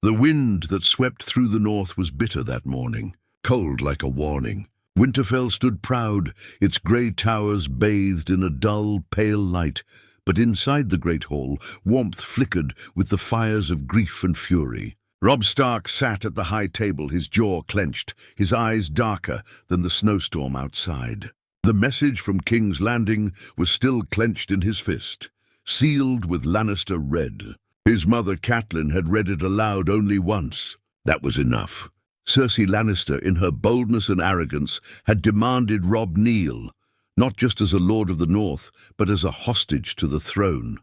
The wind that swept through the north was bitter that morning, cold like a warning. Winterfell stood proud, its grey towers bathed in a dull, pale light, but inside the great hall, warmth flickered with the fires of grief and fury. Robb Stark sat at the high table, his jaw clenched, his eyes darker than the snowstorm outside. The message from King's Landing was still clenched in his fist, sealed with Lannister red. His mother Catelyn had read it aloud only once. That was enough. Cersei Lannister, in her boldness and arrogance, had demanded Robb kneel, not just as a Lord of the North, but as a hostage to the throne.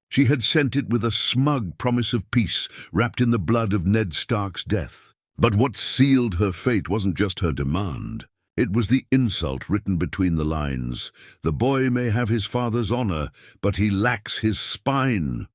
She had sent it with a smug promise of peace wrapped in the blood of Ned Stark's death. But what sealed her fate wasn't just her demand. It was the insult written between the lines. The boy may have his father's honor, but he lacks his spine.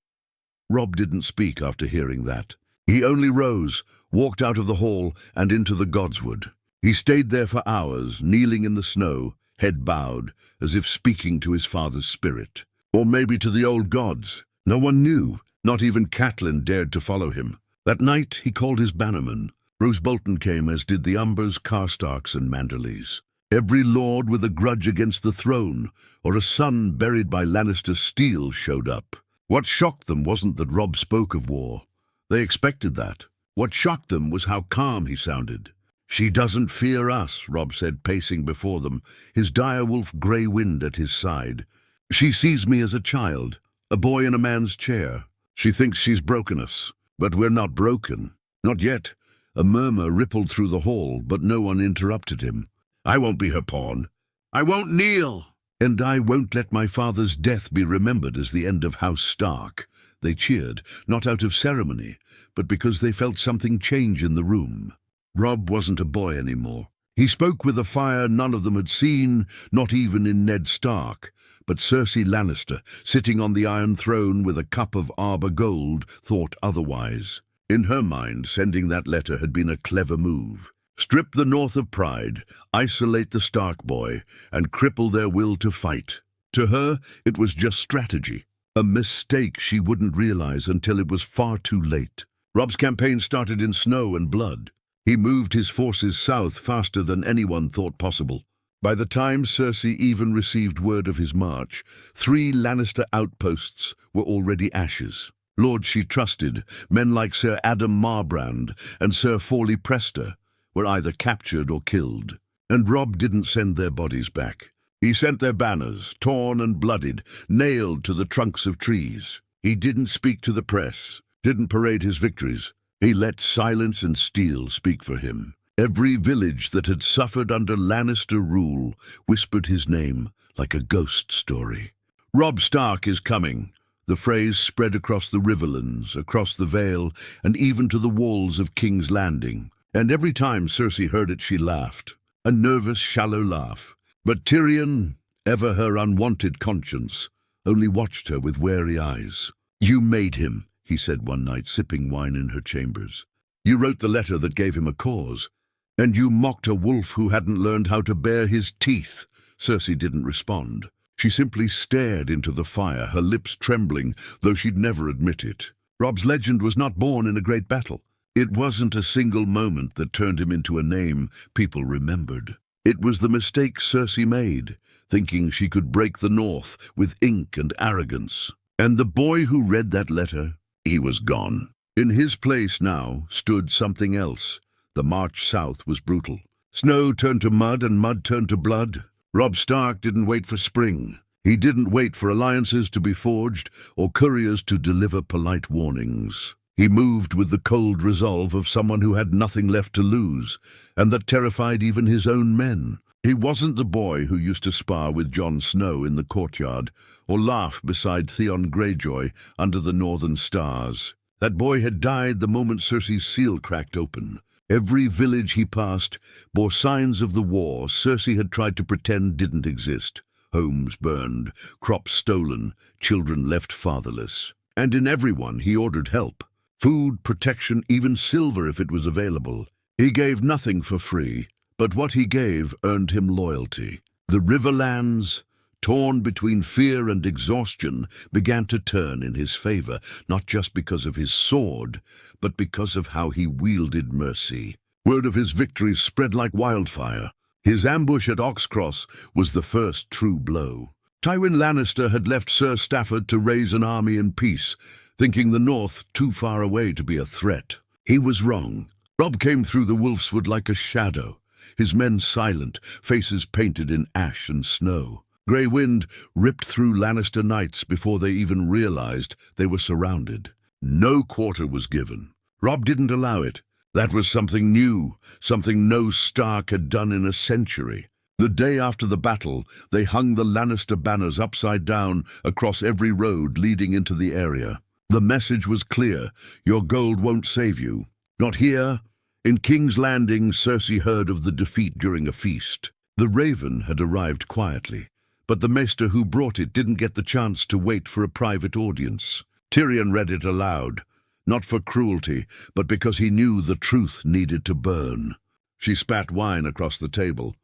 Robb didn't speak after hearing that. He only rose, walked out of the hall and into the godswood. He stayed there for hours, kneeling in the snow, head bowed, as if speaking to his father's spirit. Or maybe to the old gods. No one knew. Not even Catelyn dared to follow him. That night he called his bannermen. Roose Bolton came, as did the Umbers, Karstarks and Manderleys. Every lord with a grudge against the throne, or a son buried by Lannister steel, showed up. What shocked them wasn't that Robb spoke of war. They expected that. What shocked them was how calm he sounded. "She doesn't fear us," Robb said, pacing before them, his direwolf grey wind at his side. "She sees me as a child, a boy in a man's chair. She thinks she's broken us. But we're not broken. Not yet." A murmur rippled through the hall, but no one interrupted him. "I won't be her pawn. I won't kneel. And I won't let my father's death be remembered as the end of House Stark." They cheered, not out of ceremony, but because they felt something change in the room. Robb wasn't a boy anymore. He spoke with a fire none of them had seen, not even in Ned Stark. But Cersei Lannister, sitting on the Iron Throne with a cup of Arbor gold, thought otherwise. In her mind, sending that letter had been a clever move. Strip the North of pride, isolate the Stark boy, and cripple their will to fight. To her, it was just strategy. A mistake she wouldn't realize until it was far too late. Robb's campaign started in snow and blood. He moved his forces south faster than anyone thought possible. By the time Cersei even received word of his march, 3 Lannister outposts were already ashes. Lords she trusted, men like Sir Adam Marbrand and Sir Forley Prester, were either captured or killed. And Robb didn't send their bodies back. He sent their banners, torn and bloodied, nailed to the trunks of trees. He didn't speak to the press, didn't parade his victories. He let silence and steel speak for him. Every village that had suffered under Lannister rule whispered his name like a ghost story. "Robb Stark is coming." The phrase spread across the riverlands, across the Vale, and even to the walls of King's Landing. And every time Cersei heard it, she laughed. A nervous, shallow laugh. But Tyrion, ever her unwanted conscience, only watched her with wary eyes. "You made him," he said one night, sipping wine in her chambers. "You wrote the letter that gave him a cause. And you mocked a wolf who hadn't learned how to bare his teeth." Cersei didn't respond. She simply stared into the fire, her lips trembling, though she'd never admit it. Robb's legend was not born in a great battle. It wasn't a single moment that turned him into a name people remembered. It was the mistake Cersei made, thinking she could break the North with ink and arrogance. And the boy who read that letter, he was gone. In his place now stood something else. The march south was brutal. Snow turned to mud and mud turned to blood. Robb Stark didn't wait for spring. He didn't wait for alliances to be forged or couriers to deliver polite warnings. He moved with the cold resolve of someone who had nothing left to lose, and that terrified even his own men. He wasn't the boy who used to spar with Jon Snow in the courtyard or laugh beside Theon Greyjoy under the northern stars. That boy had died the moment Cersei's seal cracked open. Every village he passed bore signs of the war Cersei had tried to pretend didn't exist. Homes burned, crops stolen, children left fatherless. And in everyone he ordered help. Food, protection, even silver if it was available. He gave nothing for free, but what he gave earned him loyalty. The Riverlands, torn between fear and exhaustion, began to turn in his favor, not just because of his sword, but because of how he wielded mercy. Word of his victory spread like wildfire. His ambush at Oxcross was the first true blow. Tywin Lannister had left Sir Stafford to raise an army in peace, thinking the North too far away to be a threat. He was wrong. Robb came through the Wolfswood like a shadow, his men silent, faces painted in ash and snow. Grey wind ripped through Lannister knights before they even realized they were surrounded. No quarter was given. Robb didn't allow it. That was something new, something no Stark had done in a century. The day after the battle, they hung the Lannister banners upside down across every road leading into the area. The message was clear: your gold won't save you. Not here. In King's Landing, Cersei heard of the defeat during a feast. The Raven had arrived quietly, but the maester who brought it didn't get the chance to wait for a private audience. Tyrion read it aloud, not for cruelty, but because he knew the truth needed to burn. She spat wine across the table.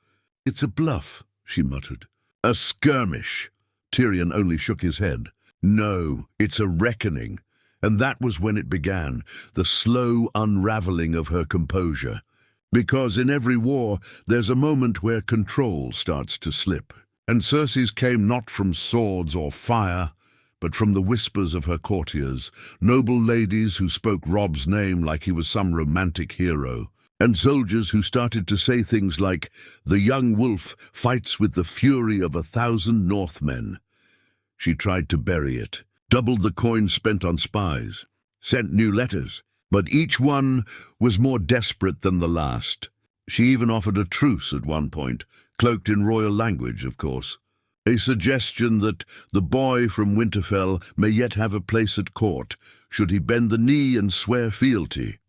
"It's a bluff," she muttered. "A skirmish." Tyrion only shook his head. "No, it's a reckoning." And that was when it began, the slow unraveling of her composure. Because in every war, there's a moment where control starts to slip. And Cersei's came not from swords or fire, but from the whispers of her courtiers, noble ladies who spoke Robb's name like he was some romantic hero, and soldiers who started to say things like, "The young wolf fights with the fury of 1,000 Northmen." She tried to bury it, doubled the coin spent on spies, sent new letters, but each one was more desperate than the last. She even offered a truce at one point, cloaked in royal language, of course. A suggestion that the boy from Winterfell may yet have a place at court, should he bend the knee and swear fealty.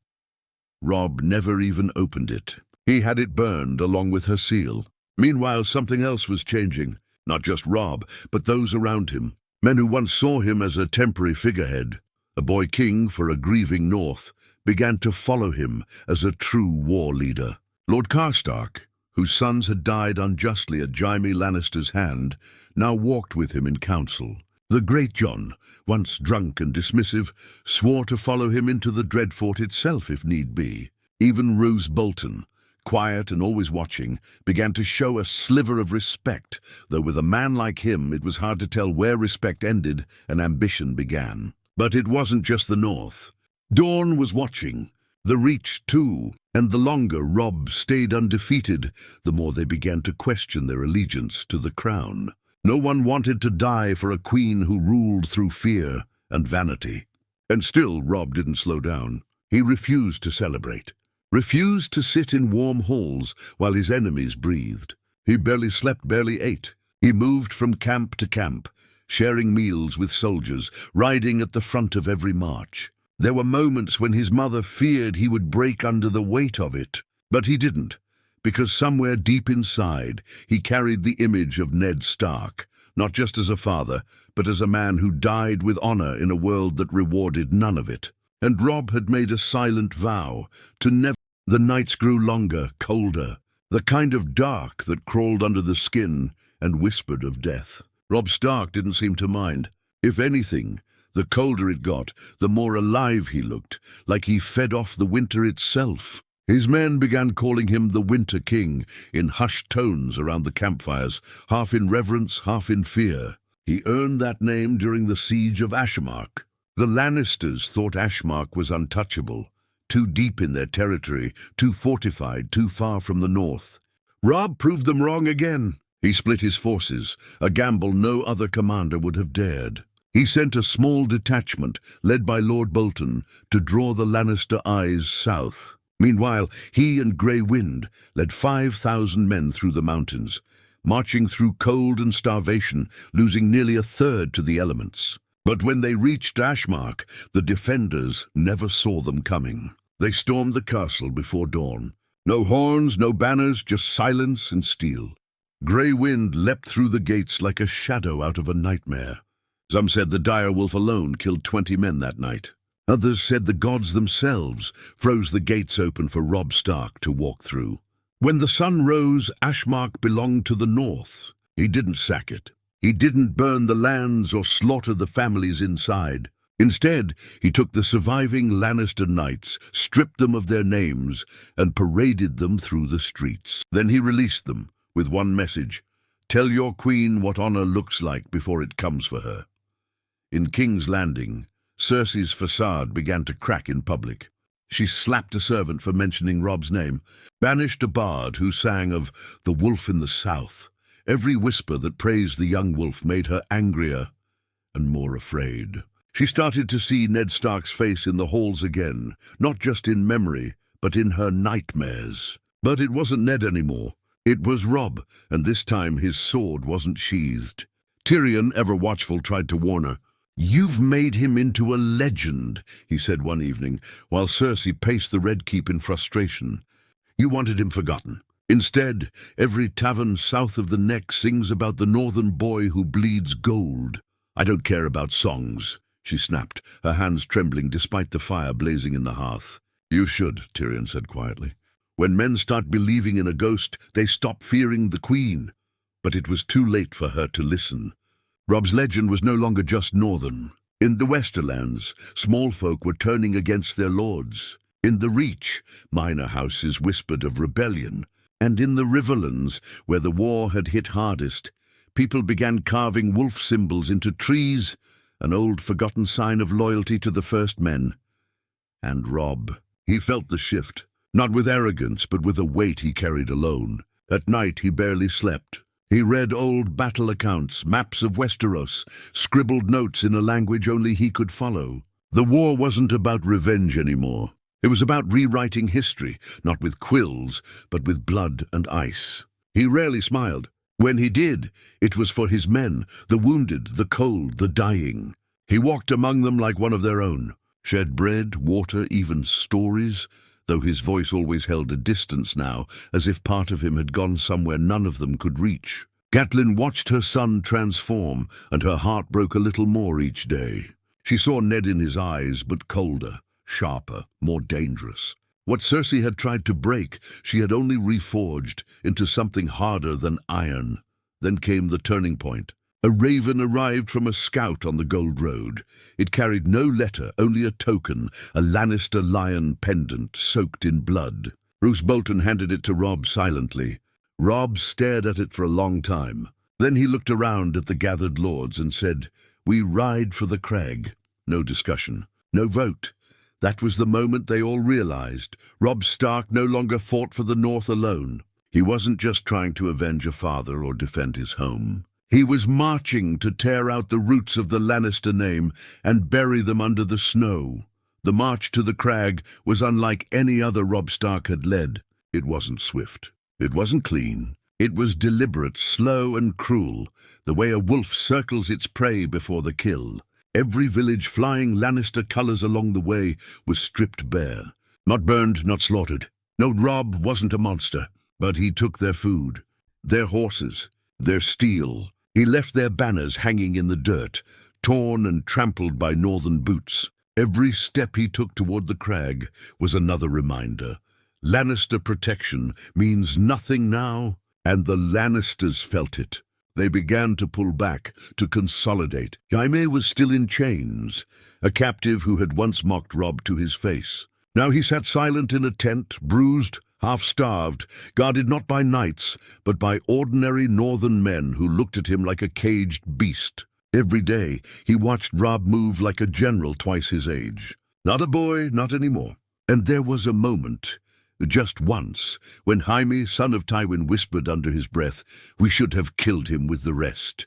Robb never even opened it. He had it burned along with her seal. Meanwhile, something else was changing. Not just Robb, but those around him. Men who once saw him as a temporary figurehead, a boy king for a grieving North, began to follow him as a true war leader. Lord Karstark, whose sons had died unjustly at Jaime Lannister's hand, now walked with him in council. The Great John, once drunk and dismissive, swore to follow him into the Dreadfort itself if need be. Even Roose Bolton, quiet and always watching, began to show a sliver of respect, though with a man like him it was hard to tell where respect ended and ambition began. But it wasn't just the North. Dorne was watching. The Reach too, and the longer Robb stayed undefeated, the more they began to question their allegiance to the crown. No one wanted to die for a queen who ruled through fear and vanity. And still Robb didn't slow down. He refused to celebrate, refused to sit in warm halls while his enemies breathed. He barely slept, barely ate. He moved from camp to camp, sharing meals with soldiers, riding at the front of every march. There were moments when his mother feared he would break under the weight of it, but he didn't, because somewhere deep inside he carried the image of Ned Stark, not just as a father, but as a man who died with honor in a world that rewarded none of it. And Robb had made a silent vow to never. The nights grew longer, colder, the kind of dark that crawled under the skin and whispered of death. Robb Stark didn't seem to mind. If anything, the colder it got, the more alive he looked, like he fed off the winter itself. His men began calling him the Winter King in hushed tones around the campfires, half in reverence, half in fear. He earned that name during the siege of Ashmark. The Lannisters thought Ashmark was untouchable, too deep in their territory, too fortified, too far from the north. Robb proved them wrong again. He split his forces, a gamble no other commander would have dared. He sent a small detachment, led by Lord Bolton, to draw the Lannister eyes south. Meanwhile, he and Grey Wind led 5,000 men through the mountains, marching through cold and starvation, losing nearly a third to the elements. But when they reached Ashmark, the defenders never saw them coming. They stormed the castle before dawn. No horns, no banners, just silence and steel. Grey Wind leapt through the gates like a shadow out of a nightmare. Some said the direwolf alone killed 20 men that night. Others said the gods themselves froze the gates open for Robb Stark to walk through. When the sun rose, Ashmark belonged to the north. He didn't sack it. He didn't burn the lands or slaughter the families inside. Instead, he took the surviving Lannister knights, stripped them of their names, and paraded them through the streets. Then he released them with one message: "Tell your queen what honor looks like before it comes for her." In King's Landing, Cersei's facade began to crack in public. She slapped a servant for mentioning Robb's name, banished a bard who sang of the wolf in the south. Every whisper that praised the young wolf made her angrier and more afraid. She started to see Ned Stark's face in the halls again, not just in memory, but in her nightmares. But it wasn't Ned anymore. It was Robb, and this time his sword wasn't sheathed. Tyrion, ever watchful, tried to warn her. "You've made him into a legend," he said one evening, while Cersei paced the Red Keep in frustration. "You wanted him forgotten. Instead, every tavern south of the Neck sings about the northern boy who bleeds gold." "I don't care about songs," she snapped, her hands trembling despite the fire blazing in the hearth. "You should," Tyrion said quietly. "When men start believing in a ghost, they stop fearing the queen." But it was too late for her to listen. Robb's legend was no longer just northern. In the Westerlands, small folk were turning against their lords. In the Reach, minor houses whispered of rebellion. And in the Riverlands, where the war had hit hardest, people began carving wolf symbols into trees, an old forgotten sign of loyalty to the first men. And Robb. He felt the shift, not with arrogance, but with a weight he carried alone. At night he barely slept. He read old battle accounts, maps of Westeros, scribbled notes in a language only he could follow. The war wasn't about revenge anymore. It was about rewriting history, not with quills, but with blood and ice. He rarely smiled. When he did, it was for his men, the wounded, the cold, the dying. He walked among them like one of their own, shared bread, water, even stories, though his voice always held a distance now, as if part of him had gone somewhere none of them could reach. Catelyn watched her son transform, and her heart broke a little more each day. She saw Ned in his eyes, but colder, sharper, more dangerous. What Cersei had tried to break, she had only reforged into something harder than iron. Then came the turning point. A raven arrived from a scout on the Gold Road. It carried no letter, only a token, a Lannister lion pendant soaked in blood. Roose Bolton handed it to Robb silently. Robb stared at it for a long time. Then he looked around at the gathered lords and said, "We ride for the crag." No discussion, no vote. That was the moment they all realized. Robb Stark no longer fought for the North alone. He wasn't just trying to avenge a father or defend his home. He was marching to tear out the roots of the Lannister name and bury them under the snow. The march to the crag was unlike any other Robb Stark had led. It wasn't swift. It wasn't clean. It was deliberate, slow and cruel, the way a wolf circles its prey before the kill. Every village flying Lannister colors along the way was stripped bare. Not burned, not slaughtered. No, Robb wasn't a monster, but he took their food, their horses, their steel. He left their banners hanging in the dirt, torn and trampled by northern boots. Every step he took toward the crag was another reminder. Lannister protection means nothing now, and the Lannisters felt it. They began to pull back, to consolidate. Jaime was still in chains, a captive who had once mocked Robb to his face. Now he sat silent in a tent, bruised, half-starved, guarded not by knights, but by ordinary northern men who looked at him like a caged beast. Every day he watched Robb move like a general twice his age. Not a boy, not anymore. And there was a moment, just once, when Jaime, son of Tywin, whispered under his breath, "We should have killed him with the rest."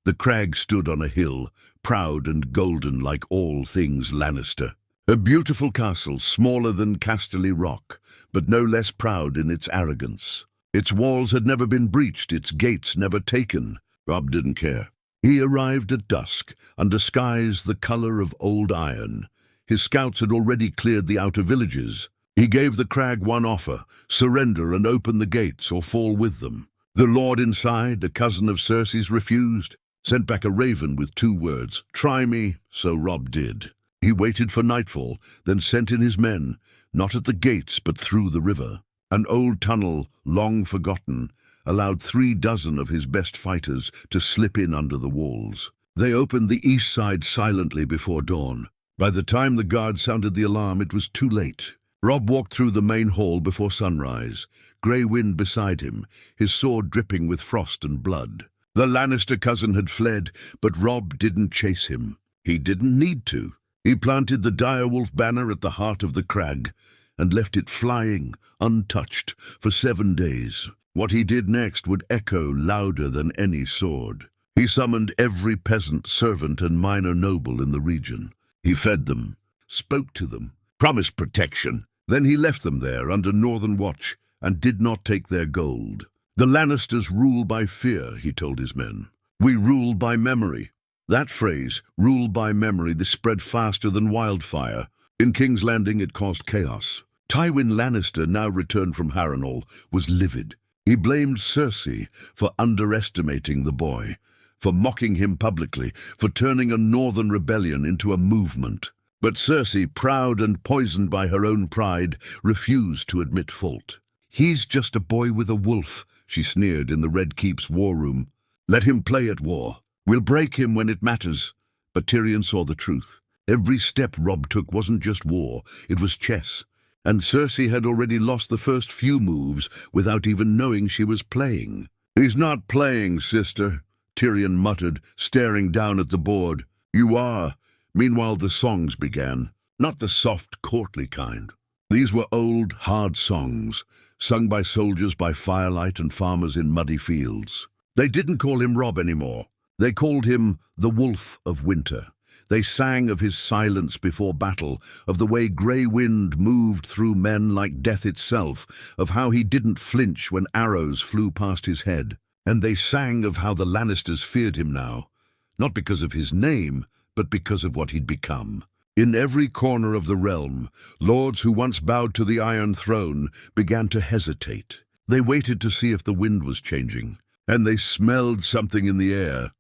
The crag stood on a hill, proud and golden like all things Lannister. A beautiful castle, smaller than Casterly Rock, but no less proud in its arrogance. Its walls had never been breached, its gates never taken. Robb didn't care. He arrived at dusk, under skies the color of old iron. His scouts had already cleared the outer villages. He gave the crag one offer: surrender and open the gates or fall with them. The lord inside, a cousin of Cersei's, refused, sent back a raven with 2 words, "Try me." So Robb did. He waited for nightfall, then sent in his men, not at the gates but through the river. An old tunnel, long forgotten, allowed 36 of his best fighters to slip in under the walls. They opened the east side silently before dawn. By the time the guard sounded the alarm, it was too late. Robb walked through the main hall before sunrise, grey wind beside him, his sword dripping with frost and blood. The Lannister cousin had fled, but Robb didn't chase him. He didn't need to. He planted the direwolf banner at the heart of the crag and left it flying, untouched, for 7 days. What he did next would echo louder than any sword. He summoned every peasant, servant, and minor noble in the region. He fed them, spoke to them, promised protection. Then he left them there under northern watch and did not take their gold. The Lannisters rule by fear, he told his men. We rule by memory. That phrase, rule by memory, this spread faster than wildfire. In King's Landing it caused chaos. Tywin Lannister, now returned from Harrenhal, was livid. He blamed Cersei for underestimating the boy, for mocking him publicly, for turning a northern rebellion into a movement. But Cersei, proud and poisoned by her own pride, refused to admit fault. He's just a boy with a wolf, she sneered in the Red Keep's war room. Let him play at war. We'll break him when it matters. But Tyrion saw the truth. Every step Robb took wasn't just war, it was chess. And Cersei had already lost the first few moves without even knowing she was playing. He's not playing, sister, Tyrion muttered, staring down at the board. You are. Meanwhile the songs began, not the soft, courtly kind. These were old, hard songs, sung by soldiers by firelight and farmers in muddy fields. They didn't call him Robb anymore. They called him the Wolf of Winter. They sang of his silence before battle, of the way grey wind moved through men like death itself, of how he didn't flinch when arrows flew past his head. And they sang of how the Lannisters feared him now, not because of his name, but because of what he'd become. In every corner of the realm, lords who once bowed to the Iron Throne began to hesitate. They waited to see if the wind was changing, and they smelled something in the air,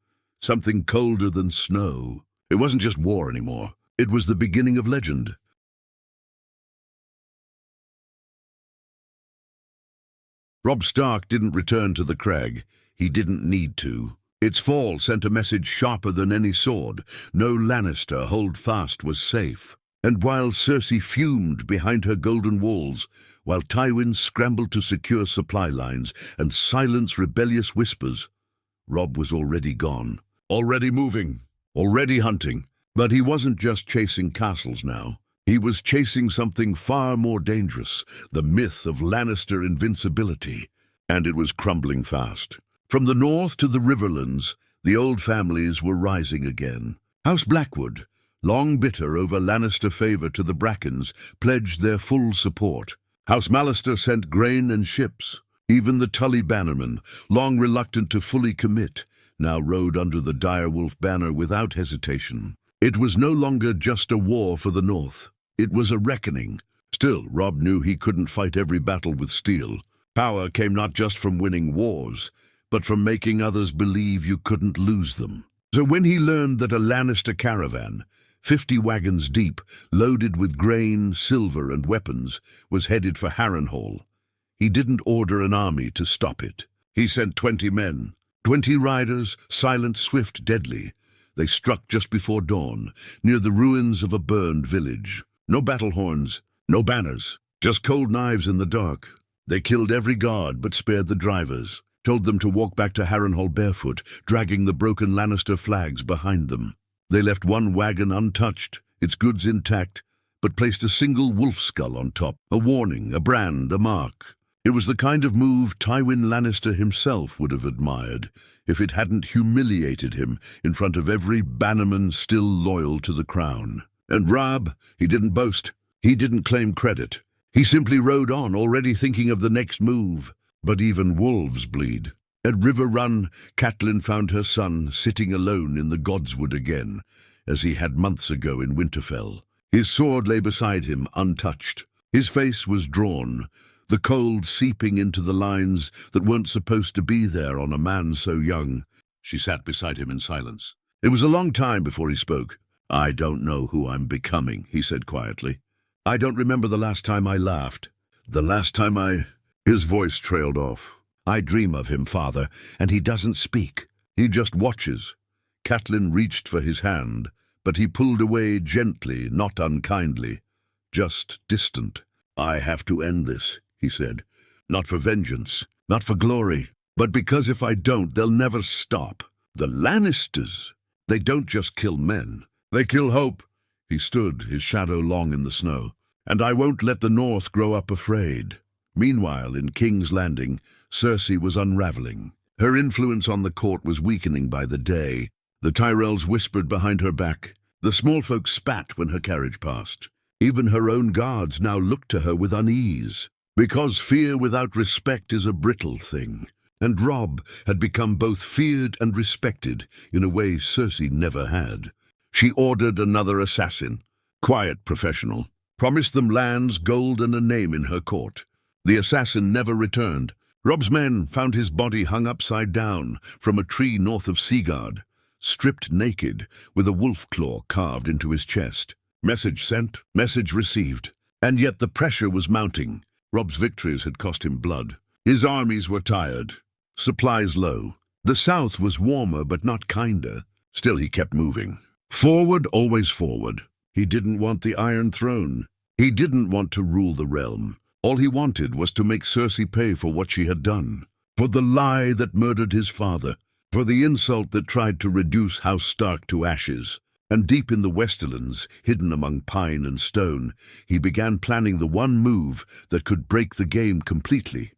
something colder than snow. It wasn't just war anymore. It was the beginning of legend. Robb Stark didn't return to the crag. He didn't need to. Its fall sent a message sharper than any sword. No Lannister, hold fast, was safe. And while Cersei fumed behind her golden walls, while Tywin scrambled to secure supply lines and silence rebellious whispers, Robb was already gone, already moving, already hunting. But he wasn't just chasing castles now. He was chasing something far more dangerous, the myth of Lannister invincibility, and it was crumbling fast. From the north to the Riverlands, the old families were rising again. House Blackwood, long bitter over Lannister favour to the Brackens, pledged their full support. House Mallister sent grain and ships. Even the Tully bannermen, long reluctant to fully commit, now rode under the direwolf banner without hesitation. It was no longer just a war for the north. It was a reckoning. Still, Robb knew he couldn't fight every battle with steel. Power came not just from winning wars, but from making others believe you couldn't lose them. So when he learned that a Lannister caravan, 50 wagons deep, loaded with grain, silver, and weapons, was headed for Harrenhal, he didn't order an army to stop it. He sent 20 men, 20 riders, silent, swift, deadly. They struck just before dawn, near the ruins of a burned village. No battle horns, no banners, just cold knives in the dark. They killed every guard but spared the drivers, told them to walk back to Harrenhal barefoot, dragging the broken Lannister flags behind them. They left one wagon untouched, its goods intact, but placed a single wolf skull on top, a warning, a brand, a mark. It was the kind of move Tywin Lannister himself would have admired, if it hadn't humiliated him in front of every bannerman still loyal to the crown. And Robb, he didn't boast. He didn't claim credit. He simply rode on, already thinking of the next move. But even wolves bleed. At River Run, Catelyn found her son sitting alone in the Godswood again, as he had months ago in Winterfell. His sword lay beside him, untouched. His face was drawn, the cold seeping into the lines that weren't supposed to be there on a man so young. She sat beside him in silence. It was a long time before he spoke. "I don't know who I'm becoming," he said quietly. "I don't remember the last time I laughed. The last time I—" His voice trailed off. I dream of him, father, and he doesn't speak. He just watches." Catelyn reached for his hand, but he pulled away gently, not unkindly, just distant. "I have to end this," he said. "Not for vengeance, not for glory, but because if I don't, they'll never stop. The Lannisters, they don't just kill men, they kill hope." He stood, his shadow long in the snow. "And I won't let the North grow up afraid." Meanwhile, in King's Landing, Cersei was unraveling. Her influence on the court was weakening by the day. The Tyrells whispered behind her back. The small folk spat when her carriage passed. Even her own guards now looked to her with unease, because fear without respect is a brittle thing. And Robb had become both feared and respected in a way Cersei never had. She ordered another assassin, quiet professional, promised them lands, gold, and a name in her court. The assassin never returned. Robb's men found his body hung upside down from a tree north of Seagard, stripped naked, with a wolf claw carved into his chest. Message sent, message received. And yet the pressure was mounting. Robb's victories had cost him blood. His armies were tired, supplies low. The south was warmer but not kinder. Still he kept moving. Forward, always forward. He didn't want the Iron Throne. He didn't want to rule the realm. All he wanted was to make Cersei pay for what she had done, for the lie that murdered his father, for the insult that tried to reduce House Stark to ashes. And deep in the Westerlands, hidden among pine and stone, he began planning the one move that could break the game completely.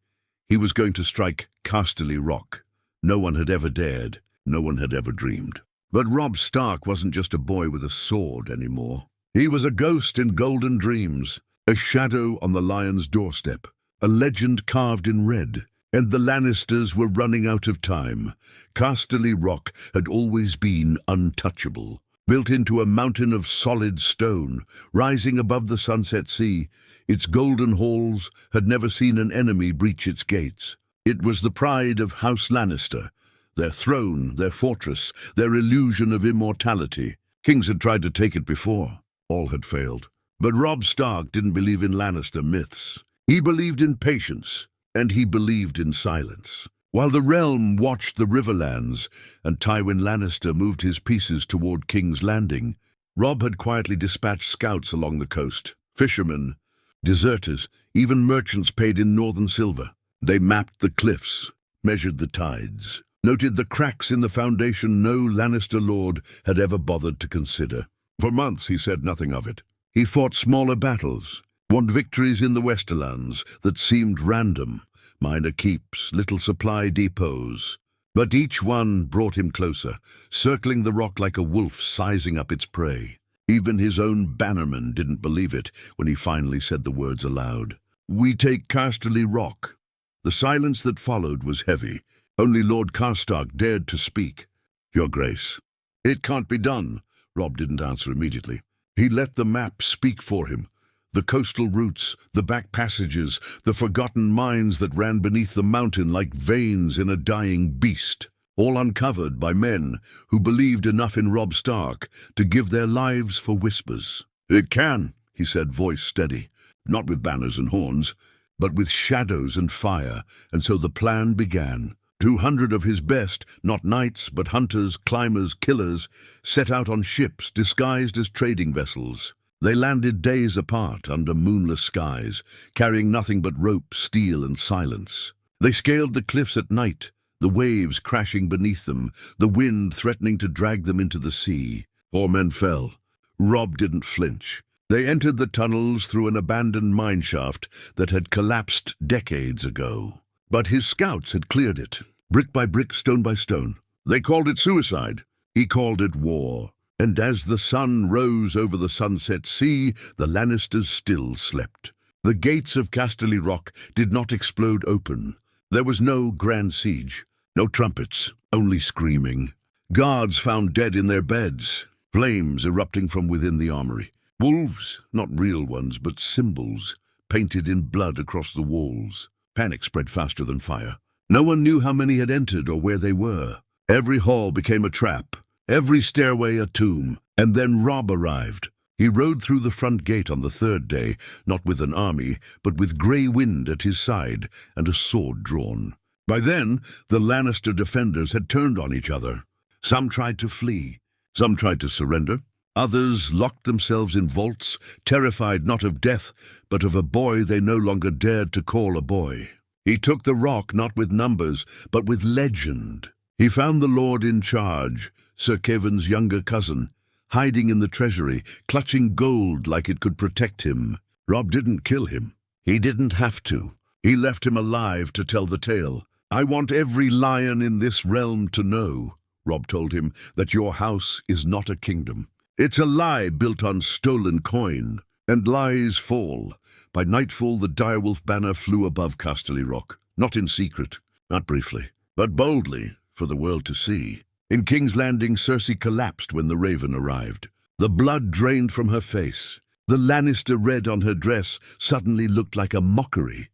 He was going to strike Casterly Rock. No one had ever dared, no one had ever dreamed. But Robb Stark wasn't just a boy with a sword anymore. He was a ghost in golden dreams, a shadow on the Lion's doorstep, a legend carved in red. And the Lannisters were running out of time. Casterly Rock had always been untouchable, built into a mountain of solid stone, rising above the sunset sea. Its golden halls had never seen an enemy breach its gates. It was the pride of House Lannister, their throne, their fortress, their illusion of immortality. Kings had tried to take it before. All had failed. But Robb Stark didn't believe in Lannister myths. He believed in patience, and he believed in silence. While the realm watched the Riverlands and Tywin Lannister moved his pieces toward King's Landing, Robb had quietly dispatched scouts along the coast. Fishermen, deserters, even merchants paid in northern silver. They mapped the cliffs, measured the tides, noted the cracks in the foundation no Lannister lord had ever bothered to consider. For months he said nothing of it. He fought smaller battles, won victories in the Westerlands that seemed random, minor keeps, little supply depots. But each one brought him closer, circling the rock like a wolf sizing up its prey. Even his own bannerman didn't believe it when he finally said the words aloud. "We take Casterly Rock." The silence that followed was heavy. Only Lord Karstark dared to speak. "Your Grace." "It can't be done." Robb didn't answer immediately. He let the map speak for him. The coastal routes, the back passages, the forgotten mines that ran beneath the mountain like veins in a dying beast, all uncovered by men who believed enough in Robb Stark to give their lives for whispers. "It can," he said, voice steady, not with banners and horns, but with shadows and fire, and so the plan began. 200 of his best, not knights, but hunters, climbers, killers, set out on ships disguised as trading vessels. They landed days apart under moonless skies, carrying nothing but rope, steel, and silence. They scaled the cliffs at night, the waves crashing beneath them, the wind threatening to drag them into the sea. 4 men fell. Robb didn't flinch. They entered the tunnels through an abandoned mineshaft that had collapsed decades ago. But his scouts had cleared it, brick by brick, stone by stone. They called it suicide. He called it war. And as the sun rose over the sunset sea, the Lannisters still slept. The gates of Casterly Rock did not explode open. There was no grand siege, no trumpets, only screaming. Guards found dead in their beds, flames erupting from within the armory. Wolves, not real ones, but symbols, painted in blood across the walls. Panic spread faster than fire. No one knew how many had entered or where they were. Every hall became a trap, every stairway a tomb. And then Robb arrived. He rode through the front gate on the 3rd day, not with an army, but with grey wind at his side and a sword drawn. By then, the Lannister defenders had turned on each other. Some tried to flee, some tried to surrender. Others locked themselves in vaults, terrified not of death, but of a boy they no longer dared to call a boy. He took the rock not with numbers, but with legend. He found the Lord in charge, Sir Kevan's younger cousin, hiding in the treasury, clutching gold like it could protect him. Robb didn't kill him. He didn't have to. He left him alive to tell the tale. "I want every lion in this realm to know," Robb told him, "that your house is not a kingdom. It's a lie built on stolen coin, and lies fall." By nightfall, the direwolf banner flew above Casterly Rock, not in secret, not briefly, but boldly for the world to see. In King's Landing, Cersei collapsed when the raven arrived. The blood drained from her face. The Lannister red on her dress suddenly looked like a mockery.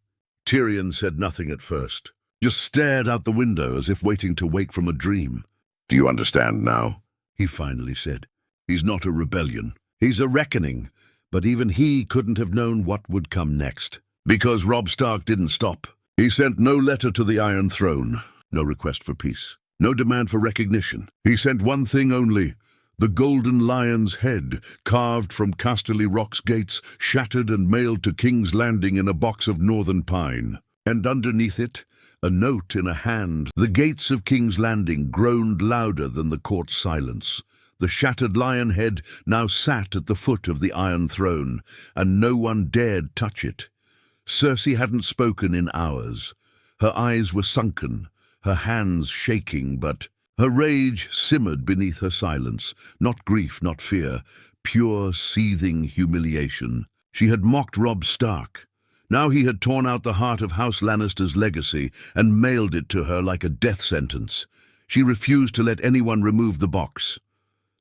Tyrion said nothing at first, just stared out the window as if waiting to wake from a dream. "Do you understand now?" he finally said. "He's not a rebellion. He's a reckoning." But even he couldn't have known what would come next. Because Robb Stark didn't stop. He sent no letter to the Iron Throne, no request for peace, no demand for recognition. He sent one thing only: the golden lion's head, carved from Casterly Rock's gates, shattered and mailed to King's Landing in a box of northern pine. And underneath it, a note in a hand. The gates of King's Landing groaned louder than the court's silence. The shattered lion head now sat at the foot of the Iron Throne, and no one dared touch it. Cersei hadn't spoken in hours. Her eyes were sunken, her hands shaking, but her rage simmered beneath her silence. Not grief, not fear, pure, seething humiliation. She had mocked Robb Stark. Now he had torn out the heart of House Lannister's legacy and mailed it to her like a death sentence. She refused to let anyone remove the box.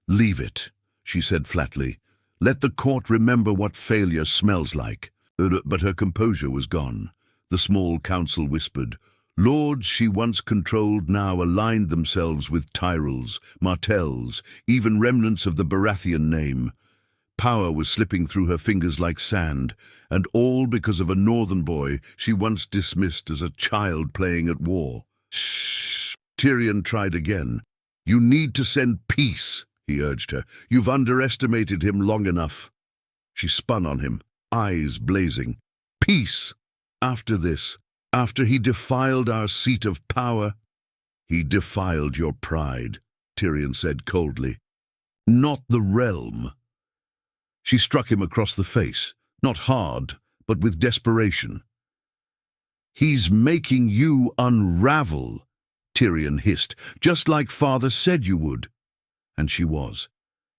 "Leave it," she said flatly. "Let the court remember what failure smells like." But her composure was gone. The small council whispered. Lords she once controlled now aligned themselves with Tyrells, Martells, even remnants of the Baratheon name. Power was slipping through her fingers like sand, and all because of a northern boy she once dismissed as a child playing at war. "Shh," Tyrion tried again. "You need to send peace," he urged her. "You've underestimated him long enough." She spun on him, eyes blazing. "Peace! After this, after he defiled our seat of power?" "He defiled your pride," Tyrion said coldly. "Not the realm." She struck him across the face, not hard, but with desperation. "He's making you unravel," Tyrion hissed, "just like Father said you would." And she was.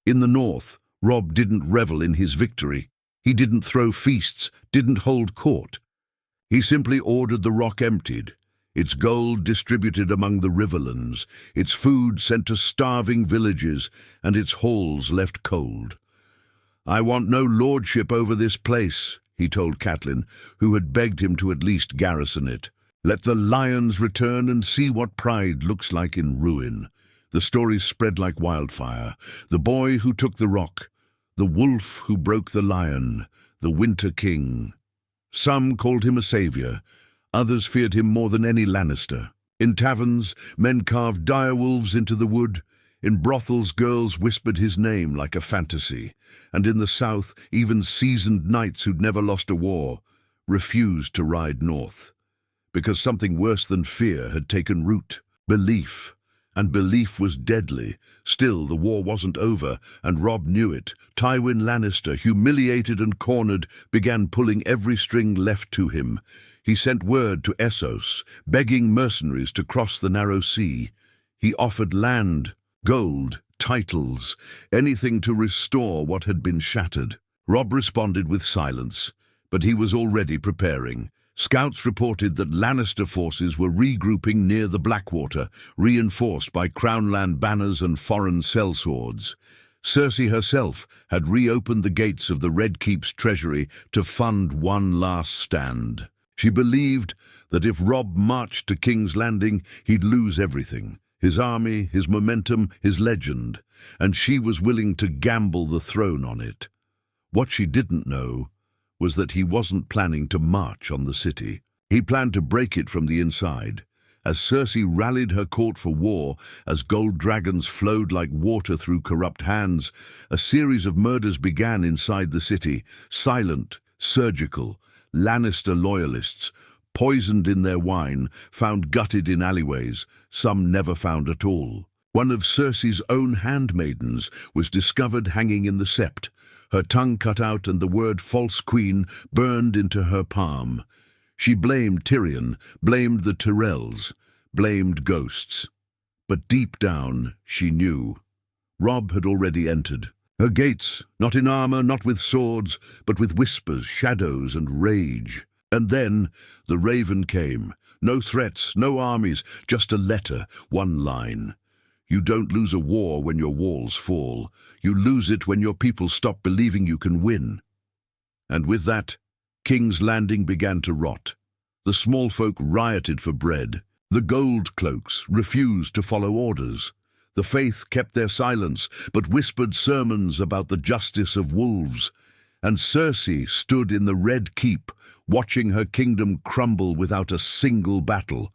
In the north, Robb didn't revel in his victory. He didn't throw feasts, didn't hold court. He simply ordered the rock emptied, its gold distributed among the riverlands, its food sent to starving villages, and its halls left cold. "I want no lordship over this place," he told Catelyn, who had begged him to at least garrison it. "Let the lions return and see what pride looks like in ruin." The stories spread like wildfire. The boy who took the rock, the wolf who broke the lion, the Winter King. Some called him a savior, others feared him more than any Lannister. In taverns, men carved direwolves into the wood. In brothels, girls whispered his name like a fantasy. And in the south, even seasoned knights who'd never lost a war refused to ride north. Because something worse than fear had taken root: belief. And belief was deadly. Still, the war wasn't over, and Robb knew it. Tywin Lannister, humiliated and cornered, began pulling every string left to him. He sent word to Essos, begging mercenaries to cross the narrow sea. He offered land, gold, titles, anything to restore what had been shattered. Robb responded with silence, but he was already preparing. Scouts reported that Lannister forces were regrouping near the Blackwater, reinforced by Crownland banners and foreign sellswords. Cersei herself had reopened the gates of the Red Keep's treasury to fund one last stand. She believed that if Robb marched to King's Landing, he'd lose everything: his army, his momentum, his legend, and she was willing to gamble the throne on it. What she didn't know was that he wasn't planning to march on the city. He planned to break it from the inside, As Cersei rallied her court for war, as gold dragons flowed like water through corrupt hands, a series of murders began inside the city, silent, surgical. Lannister loyalists, poisoned in their wine, found gutted in alleyways, some never found at all. One of Cersei's own handmaidens was discovered hanging in the sept, her tongue cut out and the word false queen burned into her palm. She blamed Tyrion, blamed the Tyrells, blamed ghosts. But deep down, she knew. Robb had already entered. Her gates, not in armor, not with swords, but with whispers, shadows, and rage. And then the Raven came. No threats, no armies, just a letter, one line. You don't lose a war when your walls fall. You lose it when your people stop believing you can win. And with that, King's Landing began to rot. The small folk rioted for bread. The gold cloaks refused to follow orders. The faith kept their silence, but whispered sermons about the justice of wolves. And Cersei stood in the Red Keep, watching her kingdom crumble without a single battle.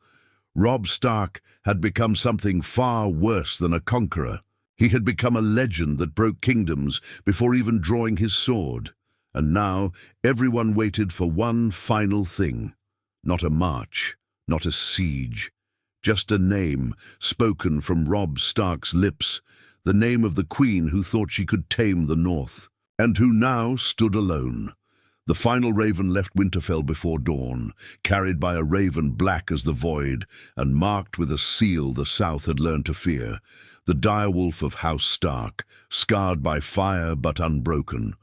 Robb Stark had become something far worse than a conqueror. He had become a legend that broke kingdoms before even drawing his sword. And now everyone waited for one final thing. Not a march, not a siege. Just a name, spoken from Robb Stark's lips. The name of the queen who thought she could tame the North. And who now stood alone. The final raven left Winterfell before dawn, carried by a raven black as the void, and marked with a seal the South had learned to fear. The direwolf of House Stark, scarred by fire but unbroken.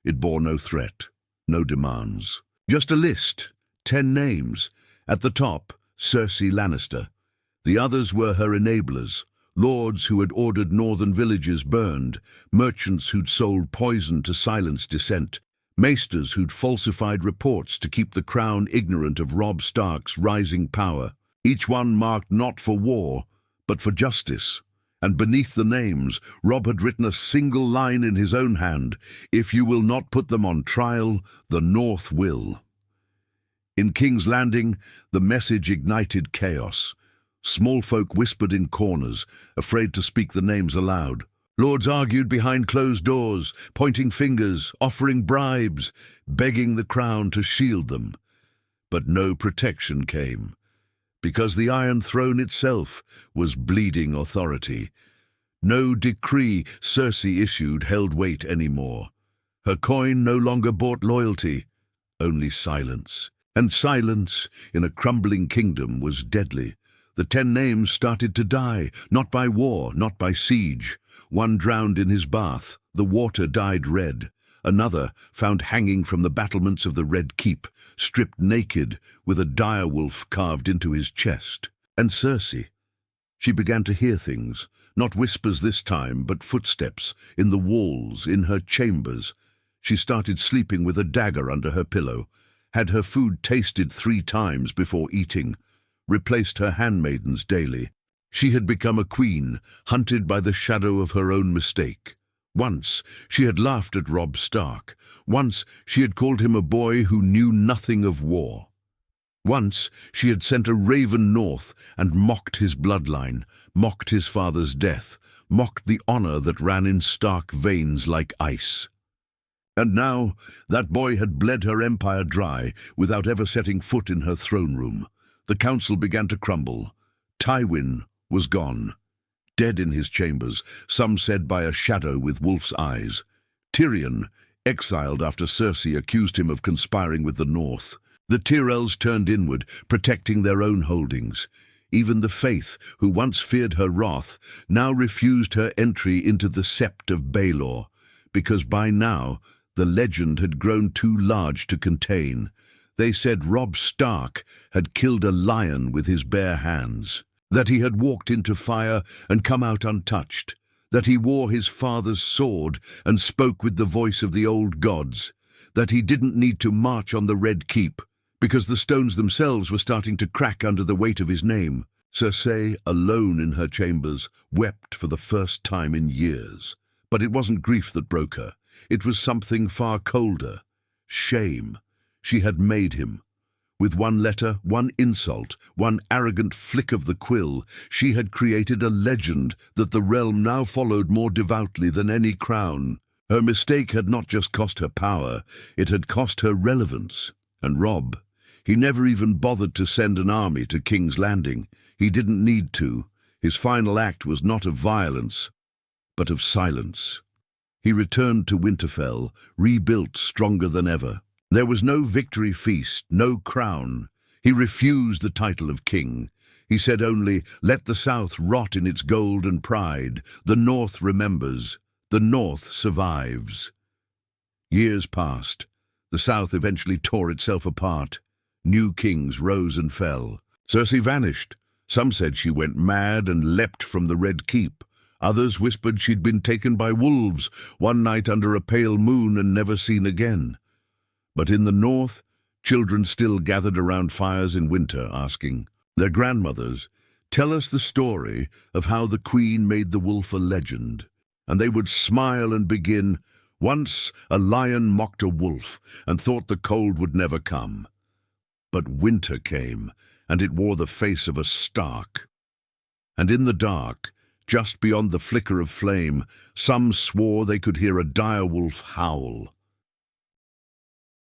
It bore no threat, no demands. Just a list, 10 names. At the top, Cersei Lannister. The others were her enablers, lords who had ordered northern villages burned, merchants who'd sold poison to silence dissent, maesters who'd falsified reports to keep the crown ignorant of Robb Stark's rising power, each one marked not for war, but for justice. And beneath the names, Robb had written a single line in his own hand: "If you will not put them on trial, the North will." In King's Landing, the message ignited chaos. Small folk whispered in corners, afraid to speak the names aloud. Lords argued behind closed doors, pointing fingers, offering bribes, begging the crown to shield them. But no protection came, because the Iron Throne itself was bleeding authority. No decree Cersei issued held weight anymore. Her coin no longer bought loyalty, only silence. And silence in a crumbling kingdom was deadly. The 10 names started to die, not by war, not by siege. One drowned in his bath, the water dyed red. Another found hanging from the battlements of the Red Keep, stripped naked, with a direwolf carved into his chest. And Cersei. She began to hear things, not whispers this time, but footsteps, in the walls, in her chambers. She started sleeping with a dagger under her pillow, had her food tasted 3 times before eating, replaced her handmaidens daily. She had become a queen, hunted by the shadow of her own mistake. Once she had laughed at Robb Stark. Once she had called him a boy who knew nothing of war. Once she had sent a raven north and mocked his bloodline, mocked his father's death, mocked the honor that ran in Stark veins like ice. And now that boy had bled her empire dry without ever setting foot in her throne room. The council began to crumble. Tywin was gone, dead in his chambers, some said by a shadow with wolf's eyes. Tyrion, exiled after Cersei accused him of conspiring with the North. The Tyrells turned inward, protecting their own holdings. Even the Faith, who once feared her wrath, now refused her entry into the Sept of Baelor, because by now the legend had grown too large to contain. They said Robb Stark had killed a lion with his bare hands, that he had walked into fire and come out untouched, that he wore his father's sword and spoke with the voice of the old gods, that he didn't need to march on the Red Keep, because the stones themselves were starting to crack under the weight of his name. Cersei, alone in her chambers, wept for the first time in years. But it wasn't grief that broke her. It was something far colder. Shame. She had made him. With one letter, one insult, one arrogant flick of the quill, she had created a legend that the realm now followed more devoutly than any crown. Her mistake had not just cost her power, it had cost her relevance. And Robb, he never even bothered to send an army to King's Landing. He didn't need to. His final act was not of violence, but of silence. He returned to Winterfell, rebuilt stronger than ever. There was no victory feast, no crown. He refused the title of king. He said only, "Let the South rot in its gold and pride. The North remembers. The North survives." Years passed. The South eventually tore itself apart. New kings rose and fell. Cersei vanished. Some said she went mad and leapt from the Red Keep. Others whispered she'd been taken by wolves one night under a pale moon and never seen again. But in the north, children still gathered around fires in winter, asking their grandmothers, "Tell us the story of how the queen made the wolf a legend." And they would smile and begin, "Once a lion mocked a wolf and thought the cold would never come. But winter came, and it wore the face of a Stark. And in the dark, just beyond the flicker of flame, some swore they could hear a dire wolf howl.